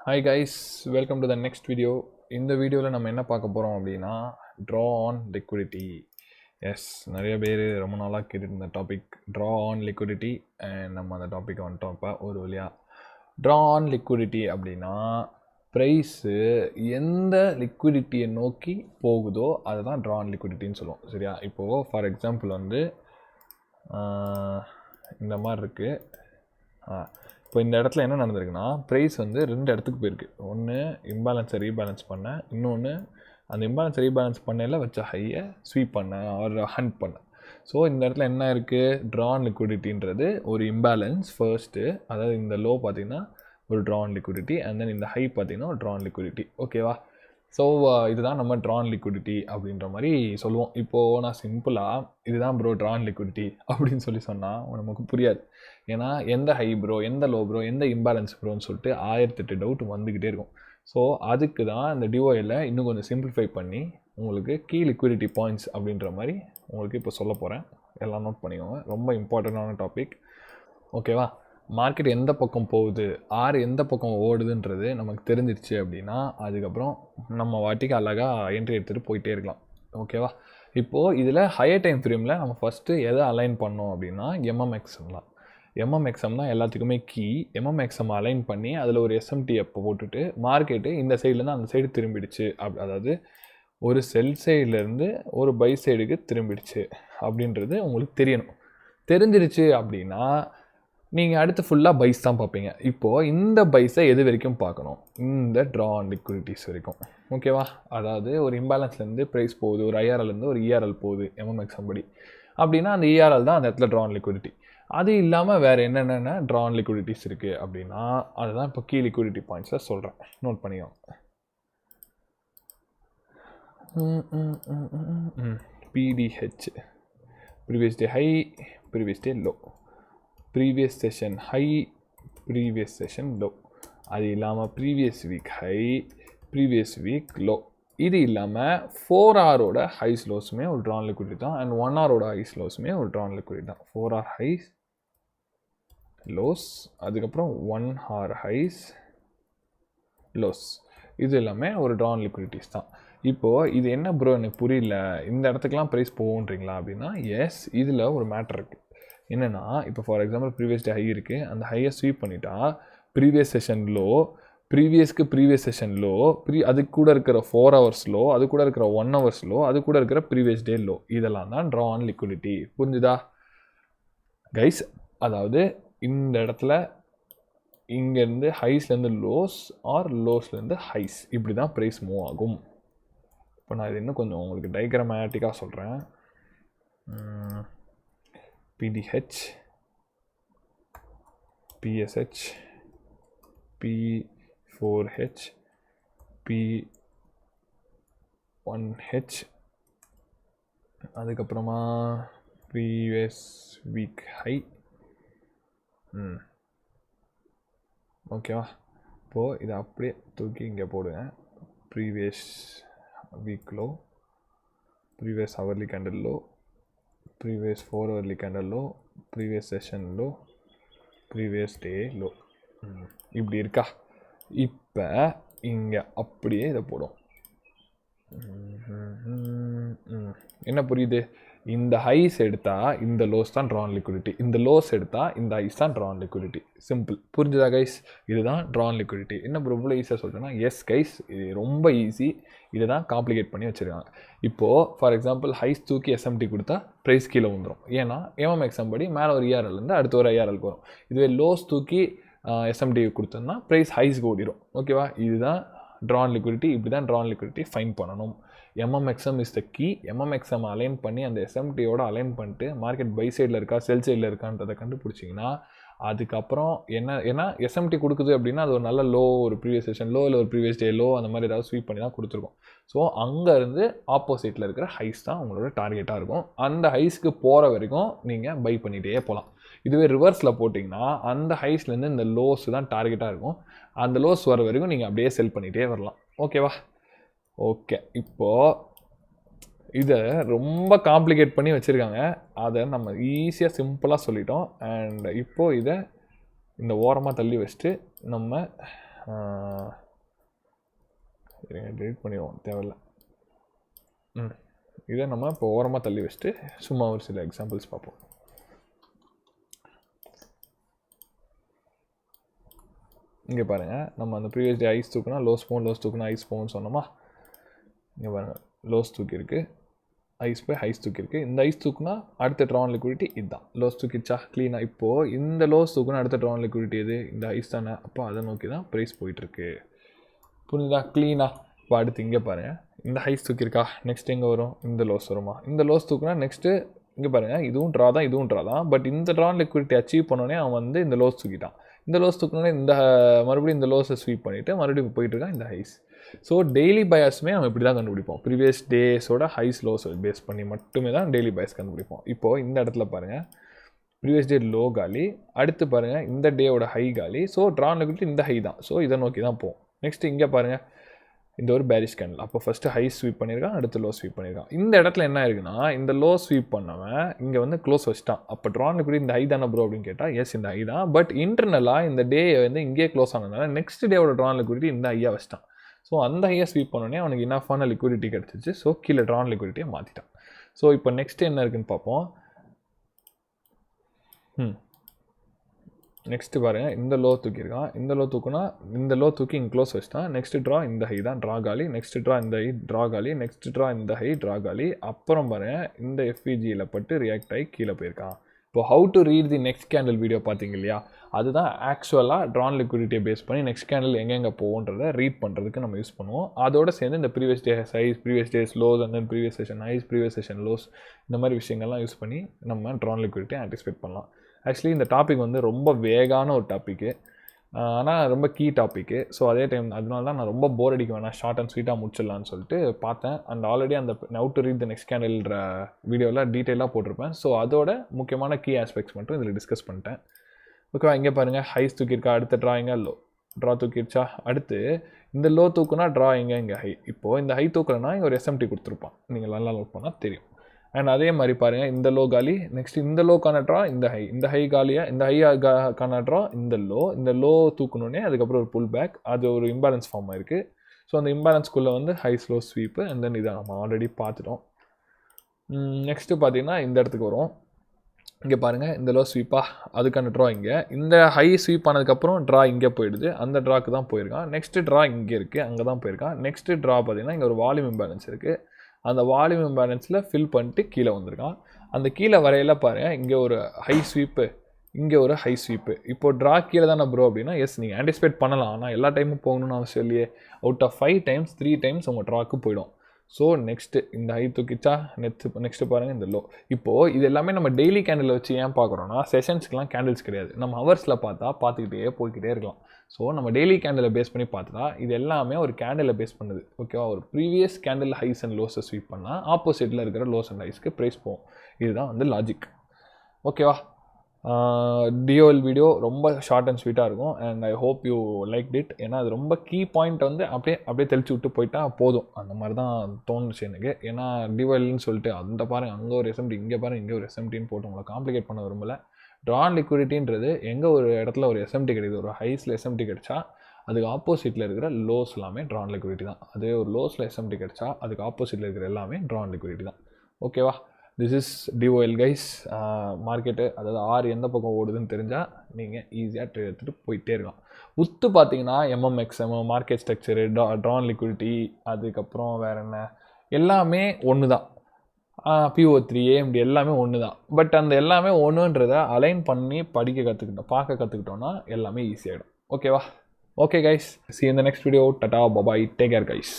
Hi guys, welcome to the next video. இந்த வீடியோவில் நம்ம என்ன பார்க்க போகிறோம் அப்படின்னா ட்ரா ஆன் லிக்விடிட்டி. எஸ், நிறைய பேர் ரொம்ப நாளாக கேட்டுட்டு இருந்த topic draw on liquidity. And நம்ம அந்த டாப்பிக்கை வந்துட்டோம். இப்போ ஒரு வழியாக ட்ரா ஆன் லிக்விடிட்டி அப்படின்னா ப்ரைஸு எந்த லிக்விடிட்டியை நோக்கி போகுதோ அதை தான் ட்ரா ஆன் லிக்விடிட்டின்னு சொல்லுவோம். சரியா? இப்போது ஃபார் எக்ஸாம்பிள் வந்து இந்த மாதிரி இருக்குது. இப்போ இந்த இடத்துல என்ன நடந்திருக்குன்னா, ப்ரைஸ் வந்து ரெண்டு இடத்துக்கு போயிருக்கு. ஒன்று இம்பேலன்ஸை ரீபேலன்ஸ் பண்ண, இன்னொன்று அந்த இம்பேலன்ஸை ரீபேலன்ஸ் பண்ணையில் வச்ச ஹையை ஸ்வீப் பண்ண ஆர் ஹண்ட் பண்ண. ஸோ இந்த இடத்துல என்ன இருக்குது, ட்ரான் லிக்விடிட்டின்றது ஒரு இம்பேலன்ஸ் ஃபர்ஸ்ட்டு. அதாவது இந்த லோ பார்த்திங்கன்னா ஒரு ட்ரான் லிக்விடிட்டி, அண்ட் தென் இந்த ஹை பார்த்திங்கன்னா ஒரு ட்ரான் லிக்விடிட்டி. ஓகேவா? ஸோ இதுதான் நம்ம ட்ரான் லிக்விடிட்டி அப்படின்ற மாதிரி சொல்லுவோம். இப்போது நான் சிம்பிளாக இதுதான் ப்ரோ ட்ரான் லிக்விடிட்டி அப்படின்னு சொன்னால் நமக்கு புரியாது. ஏன்னா எந்த ஹை ப்ரோ, எந்த லோ ப்ரோ, எந்த இம்பேலன்ஸ் ப்ரோன்னு சொல்லிட்டு 1008 டவுட் வந்துக்கிட்டே இருக்கும். ஸோ அதுக்கு தான் இந்த டிஓயில் இன்னும் கொஞ்சம் சிம்பிளிஃபை பண்ணி உங்களுக்கு கீ லிக்விடிட்டி பாயிண்ட்ஸ் அப்படின்ற மாதிரி உங்களுக்கு இப்போ சொல்ல போகிறேன். எல்லாம் நோட் பண்ணிக்கோங்க, ரொம்ப இம்பார்ட்டண்ட்டான டாபிக். ஓகேவா? மார்க்கெட் எந்த பக்கம் போகுது, ஆறு எந்த பக்கம் ஓடுதுன்றது நமக்கு தெரிஞ்சிருச்சு அப்படின்னா அதுக்கப்புறம் நம்ம வாட்டிக்கு அழகாக என்ட்ரி எடுத்துகிட்டு போயிட்டே இருக்கலாம். ஓகேவா? இப்போது இதில் ஹையர் டைம் ஃப்ரேமில் நம்ம ஃபஸ்ட்டு எதை அலைன் பண்ணோம் அப்படின்னா எம்எம்எக்ஸ்எம் தான். எம்எம்எக்ஸ்எம் தான் எல்லாத்துக்குமே கீ. எம்எம்எக்ஸ்எம் அலைன் பண்ணி அதில் ஒரு எஸ்எம்டி எப்போ போட்டுட்டு மார்க்கெட்டு இந்த சைட்லேருந்து அந்த சைடு திரும்பிடுச்சு. அதாவது ஒரு செல் சைட்லேருந்து ஒரு பை சைடுக்கு திரும்பிடுச்சு அப்படின்றது உங்களுக்கு தெரியணும். தெரிஞ்சிருச்சு அப்படின்னா நீங்கள் அடுத்து ஃபுல்லாக பைஸ் தான் பார்ப்பீங்க. இப்போது இந்த பைஸை எது வரைக்கும் பார்க்கணும், இந்த ட்ரா ஆன் லிக்விடிட்டிஸ் வரைக்கும். ஓகேவா? அதாவது ஒரு இம்பேலன்ஸ்லேருந்து ப்ரைஸ் போகுது, ஒரு ஐஆர்எல்லேருந்து ஒரு இஆர்எல் போகுது எம்எம்எக்ஸ்எம் படி அப்படின்னா அந்த இஆர்எல் தான் அந்த இடத்துல ட்ரா ஆன் லிக்விடிட்டி. அது இல்லாமல் வேறு என்னென்ன ட்ரா ஆன் லிக்விடிட்டிஸ் இருக்குது அப்படின்னா அதுதான் இப்போ கீ லிக்விடிட்டி பாயிண்ட்ஸை சொல்கிறேன். நோட் பண்ணிக்கோங்க. BTh, previous day high, previous day low, previous session high, previous session low. அது இல்லாமல் previous week high, previous week low. இது இல்லாமல் 4 ஹவரோட ஹைஸ் லோஸுமே ஒரு ட்ரான் லிக்விடிட்டி தான், அண்ட் 1 ஹவரோட ஹைஸ் லோஸுமே ஒரு ட்ரான் லிக்விடிட்டி தான். 4 ஹவர் ஹைஸ் லோஸ், அதுக்கப்புறம் 1 ஹவர் ஹைஸ் லோஸ், இது எல்லாமே ஒரு ட்ரான் லிக்விடிட்டிஸ் தான். இப்போது இது என்ன ப்ரோ எனக்கு புரியல, இந்த இடத்துக்குலாம் ப்ரைஸ் போகுன்றீங்களா அப்படின்னா எஸ், இதில் ஒரு மேட்டர் இருக்குது. என்னென்னா இப்போ for example previous day high இருக்குது, அந்த ஹையை ஸ்வீப் பண்ணிட்டா previous session low, previous session low, அதுக்கு கூட இருக்கிற 4 ஹவர்ஸ் லோ, அது கூட இருக்கிற 1 ஹவர்ஸ் லோ, அது கூட இருக்கிற ப்ரீவியஸ் டே லோ, இதெல்லாம் தான் ட்ரா ஆன் லிக்விடிட்டி. புரிஞ்சுதா கைஸ்? அதாவது இந்த இடத்துல இங்கேருந்து ஹைஸ்லேருந்து லோஸ் ஆர் லோஸ்லேருந்து ஹைஸ், இப்படி தான் ப்ரைஸ் மூவ் ஆகும். இப்போ நான் இது இன்னும் கொஞ்சம் உங்களுக்கு டைக்ராமேட்டிக்காக சொல்கிறேன். பிடிஹெச், பிஎஸ்ஹெச், P4H, P1H, அதுக்கப்புறமா ப்ரீவியஸ் வீக் ஹை. ஓகேவா? இப்போது இதை அப்படியே தூக்கி இங்கே போடுங்க. Previous week low, previous hourly candle low, previous 4 hourly candle low, previous session low, previous day low. இப்படி இருக்கா? இப்போ இங்கே அப்படியே இதை போடும். என்ன புரியுது? இந்த ஹைஸ் எடுத்தால் இந்த லோஸ் தான் ட்ரா ஆன் லிக்விடிட்டி, இந்த லோஸ் எடுத்தால் இந்த ஹைஸ் தான் ட்ரா ஆன் லிக்விடிட்டி. சிம்பிள். புரிஞ்சுதா கைஸ்? இதுதான் ட்ரா ஆன் லிக்விடிட்டி. என்ன இவ்வளோ ஈஸியாக சொல்கிறேன்னா எஸ் கைஸ், இது ரொம்ப ஈஸி. இதை தான் காம்ப்ளிகேட் பண்ணி வச்சுருக்காங்க. இப்போது ஃபார் எக்ஸாம்பிள் ஹைஸ் தூக்கி எஸ்எம்டி கொடுத்தா ப்ரைஸ் கீழே வந்துடும். ஏன்னா எம்எம்எக்ஸ்எம் படி மேலே ஒரு இஆர்எல்லேருந்து அடுத்த ஒரு ஐஆர்எல்க்கு வரும். இதுவே லோஸ் தூக்கி எஸ்எம்டி கொடுத்தோம்னா ப்ரைஸ் ஹைஸ்க்கு ஓடிடும். ஓகேவா? இதுதான் ட்ரா ஆன் லிக்விடிட்டி. இப்படி தான் ட்ரா ஆன் லிக்விடிட்டி ஃபைன் பண்ணணும். எம்எம்எக்ஸ்எம் இஸ் த கீ. எம்எம்எக்ஸ்எம் அலைன் பண்ணி அந்த எஸ்எம்டியோட அலைன் பண்ணிட்டு மார்க்கெட் பை சைடில் இருக்கா செல் சைடில் இருக்கான்றதை கண்டுபிடிச்சிங்கன்னா அதுக்கப்புறம் ஏன்னா எஸ்எம்டி கொடுக்குது அப்படின்னா அது ஒரு நல்ல லோ, ஒரு ப்ரீவியஸ் செஷன் லோ, இல்லை ஒரு ப்ரீவியஸ் டே லோ, அந்த மாதிரி ஏதாவது ஸ்வீப் பண்ணி தான் கொடுத்துருக்கோம். ஸோ அங்கேருந்து ஆப்போசிட்டில் இருக்கிற ஹைஸ் தான் உங்களோட டார்கெட்டாக இருக்கும். அந்த ஹைஸ்க்கு போகிற வரைக்கும் நீங்கள் பை பண்ணிகிட்டே போகலாம். இதுவே ரிவர்ஸில் போட்டிங்கன்னா அந்த ஹைஸ்லேருந்து இந்த லோஸ் தான் டார்கெட்டாக இருக்கும். அந்த லோஸ் வர வரைக்கும் நீங்கள் அப்படியே செல் பண்ணிகிட்டே வரலாம். ஓகேவா? ஓகே, இப்போது இதை ரொம்ப காம்ப்ளிகேட் பண்ணி வச்சுருக்காங்க. அதை நம்ம ஈஸியாக சிம்பிளாக சொல்லிட்டோம். அண்ட் இப்போது இதை இந்த ஓரமாக தள்ளி வச்சுட்டு நம்ம டெலிட் பண்ணிடுவோம், தேவையில்லை. இதை நம்ம இப்போ ஓரமாக தள்ளி வச்சுட்டு சும்மா ஒரு சில எக்ஸாம்பிள்ஸ் பார்ப்போம். இங்கே பாருங்கள், நம்ம அந்த ப்ரீவியஸ் டே ஐஸ் தூக்குனா லோஸ் தூக்குனா ஐஸ் போன்னு சொன்னோமா. இங்கே பாருங்கள், லோஸ் தூக்கியிருக்கு, ஐஸ் போய் ஹைஸ் தூக்கியிருக்கு. இந்த ஐஸ் தூக்குனா அடுத்த ட்ரான் லிக்விடிட்டி இதுதான். லோஸ் தூக்கிச்சா க்ளீனாக. இப்போது இந்த லோஸ் தூக்குனா அடுத்த ட்ரான் லிக்விடிட்டி எது? இந்த ஐஸ் தானே. அப்போ அதை நோக்கி தான் ப்ரைஸ் போயிட்டுருக்கு. புரிஞ்சுதா? க்ளீனாக. இப்போ அடுத்து இங்கே பாருங்கள், இந்த ஹைஸ் தூக்கியிருக்கா, நெக்ஸ்ட் எங்கே வரும்? இந்த லோஸ் வருமா? இந்த லோஸ் தூக்குனா நெக்ஸ்ட்டு இங்கே பாருங்கள், இதுவும் ட்ரா தான், இதுவும் ட்ரா தான். பட் இந்த ட்ரான் லிக்விடிட்டி அச்சீவ் பண்ணோடனே அவன் வந்து இந்த லோஸ் தூக்கிட்டான். இந்த லோஸ் தூக்கினோடனே இந்த மறுபடியும் இந்த லோஸை ஸ்வீப் பண்ணிவிட்டு மறுபடியும் போயிட்டுருக்கான் இந்த ஹைஸ். ஸோ டெய்லி பயாஸுமே நம்ம இப்படி தான் கண்டுபிடிப்போம். ப்ரீவியஸ் டேஸோட ஹைஸ் லோஸ் பேஸ் பண்ணி மட்டுமே தான் டெய்லி பயாஸ் கண்டுபிடிப்போம். இப்போது இந்த இடத்துல பாருங்கள், ப்ரீவியஸ் டே லோ காலி, அடுத்து பாருங்கள் இந்த டேவோட ஹை காலி. ஸோ ட்ரான் லிக்விடிட்டி இந்த ஹை தான். ஸோ இதை நோக்கி தான் போகும். நெக்ஸ்ட் இங்கே பாருங்கள், இந்த ஒரு பேரிஷ் கேண்டில். அப்போ ஃபஸ்ட்டு ஹை ஸ்வீப் பண்ணியிருக்கான், அடுத்து லோ ஸ்வீப் பண்ணியிருக்கான். இந்த இடத்துல என்ன இருக்குன்னா, இந்த லோ ஸ்வீப் பண்ணவன் இங்கே வந்து க்ளோஸ் வச்சிட்டான். அப்போ ட்ரான் லிக்விடிட்டி இந்த ஹை தானே ப்ரோ அப்படின்னு கேட்டால், எஸ் இந்த ஹை தான். பட் இன்டர்னலாக இந்த டே வந்து இங்கே க்ளோஸ் ஆனதுனால நெக்ஸ்ட் டேவோட ட்ரான் லிக்விடிட்டி இந்த ஹையாக வச்சிட்டான். ஸோ அந்த ஹையை ஸ்வீப் பண்ணோடனே அவனுக்கு இனஃபான லிக்விடிட்டி கிடச்சிச்சு. ஸோ கீழே ட்ரான் லிக்விடிட்டியை மாற்றிட்டான். ஸோ இப்போ நெக்ஸ்ட் என்ன இருக்குன்னு பார்ப்போம். நெக்ஸ்ட்டு பாருங்கள், இந்த லோ தூக்கியிருக்கான், இந்த லோ தூக்குனா இந்த லோ தூக்கி இங்கே க்ளோஸ் வச்சுட்டான். நெக்ஸ்ட் ட்ரா இந்த ஹை தான், ட்ரா காலி. நெக்ஸ்ட் ட்ரா இந்த ஹை, ட்ரா காலி. நெக்ஸ்ட் ட்ரா இந்த ஹை, ட்ரா காலி. அப்புறம் பாருங்கள், இந்த எஃப்இஜியில் பட்டு ரியாக்ட் ஆகி கீழே போயிருக்கான். இப்போ how to read the next candle video பார்த்தீங்க இல்லையா, அதுதான் ஆக்சுவலாக ட்ரான் லிக்விடிட்டியை பேஸ் பண்ணி நெக்ஸ்ட் கேண்டில் எங்கெங்கே போகுன்றதை ரீட் பண்ணுறதுக்கு நம்ம யூஸ் பண்ணுவோம். அதோட சேர்ந்து இந்த previous day highs, previous days lows, and then previous session highs, previous session lows, இந்த மாதிரி விஷயங்கள்லாம் யூஸ் பண்ணி நம்ம ட்ரான் லிக்விடிட்டியை ஆன்டிசிபேட் பண்ணலாம். ஆக்சுவலி இந்த டாபிக் வந்து ரொம்ப வேகான ஒரு டாப்பிக்கு, ஆனால் ரொம்ப கீ டாப்பிக்கு. ஸோ அதே டைம் அதனால தான் நான் ரொம்ப போர் அடிக்க வேணாம், ஷார்ட் அண்ட் ஸ்வீட்டாக முடிச்சிடலான்னு சொல்லிட்டு பார்த்தேன். அண்ட் ஆல்ரெடி அந்த how to read the next கேண்டில்ன்ற வீடியோவில் டீட்டெயிலாக போட்டிருப்பேன். ஸோ அதோட முக்கியமான கீ ஆஸ்பெக்ட்ஸ் மட்டும் இதில் டிஸ்கஸ் பண்ணிட்டேன். ஓகேவா? இங்கே பாருங்கள், ஹைஸ் தூக்கியிருக்கா, அடுத்த ட்ராயிங்க லோ, ட்ரா தூக்கிடுச்சா, அடுத்து இந்த லோ தூக்குனா ட்ரா இங்கே ஹை. இப்போது இந்த ஹை தூக்கலைன்னா இங்கே ஒரு எஸ்எம்டி கொடுத்துருப்பான், நீங்கள் நல்லா நோட் பண்ணால் தெரியும். அண்ட் அதே மாதிரி பாருங்கள், இந்த லோ காலி, நெக்ஸ்ட் இந்த லோ கானட்ரா, இந்த ஹை காலியாக, இந்த ஹை கானட்ரா, இந்த லோ தூக்கணுன்னே அதுக்கப்புறம் ஒரு புல் பேக், அது ஒரு இம்பேலன்ஸ் ஃபார்ம் ஆயிருக்கு. ஸோ அந்த இம்பேலன்ஸ்குள்ளே வந்து high slow sweep, and then இதை நம்ம ஆல்ரெடி பார்த்துட்டோம். நெக்ஸ்ட்டு பார்த்தீங்கன்னா இந்த இடத்துக்கு வரும். இங்கே பாருங்கள், இந்த லோ ஸ்வீப்பாக, அதுக்கான ட்ரா இங்கே, இந்த ஹை ஸ்வீப் ஆனதுக்கப்புறம் ட்ரா இங்கே போயிடுது, அந்த ட்ராக்கு தான் போயிருக்கான். நெக்ஸ்ட்டு ட்ரா இங்கே இருக்குது, அங்கே தான் போயிருக்கான். நெக்ஸ்ட்டு ட்ரா பார்த்தீங்கன்னா இங்கே ஒரு வால்யூம் இம்பேலன்ஸ் இருக்குது, அந்த வால்யூம் இம்பேலன்ஸில் ஃபில் பண்ணிட்டு கீழே வந்திருக்கான். அந்த கீழே வரையில பாருங்கள், இங்கே ஒரு ஹை ஸ்வீப்பு, இங்கே ஒரு ஹை ஸ்வீப்பு. இப்போது ட்ரா கீழே தானே ப்ரோ அப்படின்னா, எஸ் நீங்கள் ஆன்டிசிபேட் பண்ணலாம், ஆனால் எல்லா டைமும் போகணும்னு அவசியம் இல்லையே. அவுட் ஆஃப் 5 டைம்ஸ் 3 டைம்ஸ் உங்கள் ட்ராக்கு போயிடும். ஸோ நெக்ஸ்ட்டு இந்த ஹை தூக்கிச்சா, நெக்ஸ்ட்டு பாருங்கள் இந்த லோ. இப்போது இது எல்லாமே நம்ம டெய்லி கேண்டில் வச்சு ஏன் பார்க்குறோன்னா, செஷன்ஸ்க்குலாம் கேண்டில்ஸ் கிடையாது, நம்ம ஹவர்ஸில் பார்த்துக்கிட்டே போய்கிட்டே இருக்கலாம். ஸோ நம்ம டெய்லி கேண்டிலை பேஸ் பண்ணி பார்த்தா இது எல்லாமே ஒரு கேண்டிலை பேஸ் பண்ணுது. ஓகேவா? ஒரு ப்ரீவியஸ் கேண்டில் ஹைஸ் அண்ட் லோஸை ஸ்வீப் பண்ணால் ஆப்போசிட்டில் இருக்கிற லோஸ் அண்ட் ஹைஸ்க்கு ப்ரைஸ் போகும். இதுதான் வந்து லாஜிக். ஓகேவா? டிஓஎல் வீடியோ ரொம்ப ஷார்ட் அண்ட் ஸ்வீட்டாக இருக்கும், and I hope you like it. ஏன்னா அது ரொம்ப கீ பாயிண்ட் வந்து அப்படியே தெளிச்சு விட்டு போயிட்டா போதும், அந்த மாதிரி தான் தோணுச்சு எனக்கு. ஏன்னா டிஓஎல்னு சொல்லிட்டு அந்த பாருங்கள், அங்கே ஒரு எஸ்எம்டி, இங்கே பாருங்கள், இங்கே ஒரு எஸ்எம்டின்னு போட்டு உங்களை காம்ப்ளிகேட் பண்ண விரும்பலை. ட்ரான் லிக்விடிட்டின்றது எங்கே ஒரு இடத்துல ஒரு எஸ்எம்டி கிடைக்குது, ஒரு ஹைஸில் எஸ்எம்டி கிடைச்சா அதுக்கு ஆப்போசிட்டில் இருக்கிற லோஸ் எல்லாமே ட்ரான் லிக்விடிட்டி தான். அதே ஒரு லோஸில் எஸ்எம்டி கிடைச்சா அதுக்கு ஆப்போசிட்டில் இருக்கிற எல்லாமே ட்ரான் லிக்விடிட்டி தான். ஓகேவா? This is TOL guys. Market, அதாவது ஆறு எந்த பக்கம் ஓடுதுன்னு தெரிஞ்சால் நீங்கள் ஈஸியாக ட்ரேட் எடுத்துகிட்டு போயிட்டே இருக்கலாம். உத்து பார்த்தீங்கன்னா எம்எம்எக்ஸ்எம், மார்க்கெட் ஸ்ட்ரக்சரு, ட்ரான் லிக்விடிட்டி, அதுக்கப்புறம் வேறு என்ன, எல்லாமே ஒன்று தான். PO3, AMD எல்லாமே ஒன்று தான். பட் அந்த எல்லாமே ஒன்றுன்றதை அலைன் பண்ணி பார்க்க கற்றுக்கிட்டோன்னா எல்லாமே ஈஸியாகிடும். ஓகேவா? Okay guys, see you in the next video. Tata, bye bye, take care guys.